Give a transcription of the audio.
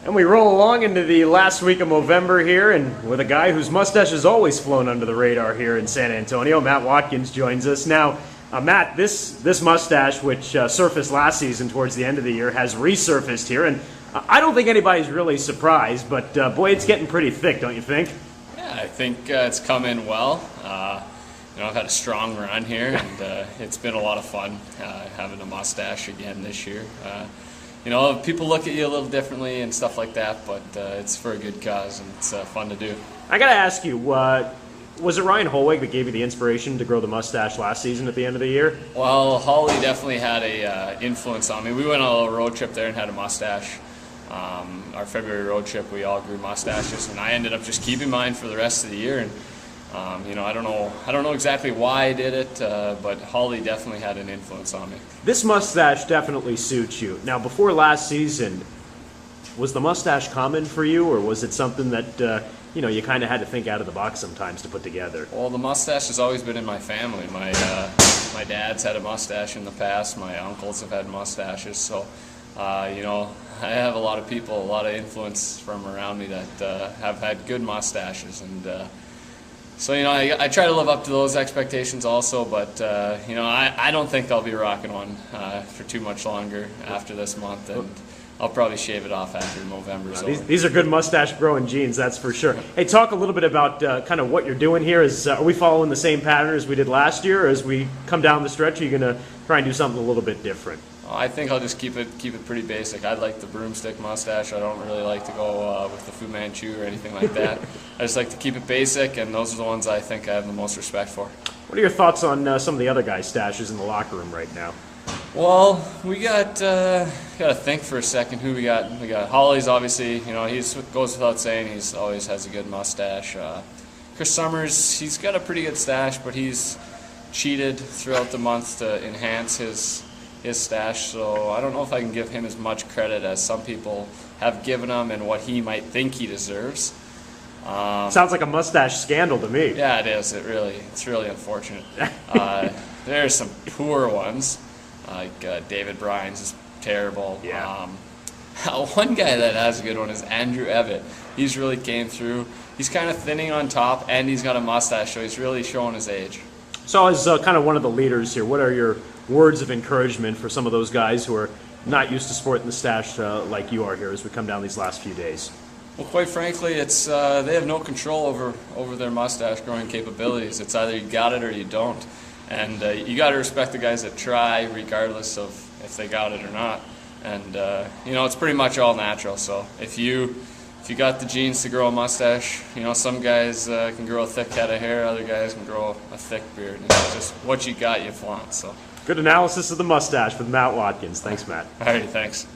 And we roll along into the last week of Movember here, and with a guy whose mustache has always flown under the radar here in San Antonio, Matt Watkins joins us. Now, Matt, this mustache, which surfaced last season towards the end of the year, has resurfaced here, and I don't think anybody's really surprised, but boy, it's getting pretty thick, don't you think? Yeah, I think it's come in well. I've had a strong run here, and it's been a lot of fun having a mustache again this year. People look at you a little differently and stuff like that, but it's for a good cause, and it's fun to do. I got to ask you, was it Ryan Holweg that gave you the inspiration to grow the mustache last season at the end of the year? Well, Holly definitely had a influence on me. We went on a little road trip there and had a mustache. Our February road trip, we all grew mustaches, and I ended up just keeping mine for the rest of the year. And I don't know exactly why I did it, but Holly definitely had an influence on me. This mustache definitely suits you. Now, before last season, was the mustache common for you, or was it something that you kind of had to think out of the box sometimes to put together? Well, the mustache has always been in my family. My dad's had a mustache in the past. My uncles have had mustaches, so I have a lot of people, a lot of influence from around me that have had good mustaches, and I try to live up to those expectations also, but I don't think I'll be rocking one for too much longer after this month, and I'll probably shave it off after Movember. So these are good mustache growing genes, that's for sure. Hey, talk a little bit about kind of what you're doing here. Are we following the same pattern as we did last year, or as we come down the stretch, are you going to try and do something a little bit different? I think I'll just keep it pretty basic. I like the broomstick mustache. I don't really like to go with the Fu Manchu or anything like that. I just like to keep it basic, and those are the ones I think I have the most respect for. What are your thoughts on some of the other guys' stashes in the locker room right now? Well, we got to think for a second who we got. We got Holly's, obviously. He goes without saying. He's always has a good mustache. Chris Summers, he's got a pretty good stash, but he's cheated throughout the month to enhance his stash, so I don't know if I can give him as much credit as some people have given him and what he might think he deserves. Sounds like a mustache scandal to me. Yeah, it is. It's really unfortunate. There are some poor ones, like David Bryan's is terrible. Yeah. One guy that has a good one is Andrew Evatt. He's really came through. He's kind of thinning on top, and he's got a mustache, so he's really showing his age. So as kind of one of the leaders here, what are your words of encouragement for some of those guys who are not used to sporting the stash like you are here as we come down these last few days? Well, quite frankly, it's they have no control over their mustache growing capabilities. It's either you got it or you don't, and you got to respect the guys that try, regardless of if they got it or not. And it's pretty much all natural. So if you got the genes to grow a mustache, some guys can grow a thick head of hair, other guys can grow a thick beard. It's just what you got, you flaunt. So. Good analysis of the mustache with Matt Watkins. Thanks, Matt. All right, thanks.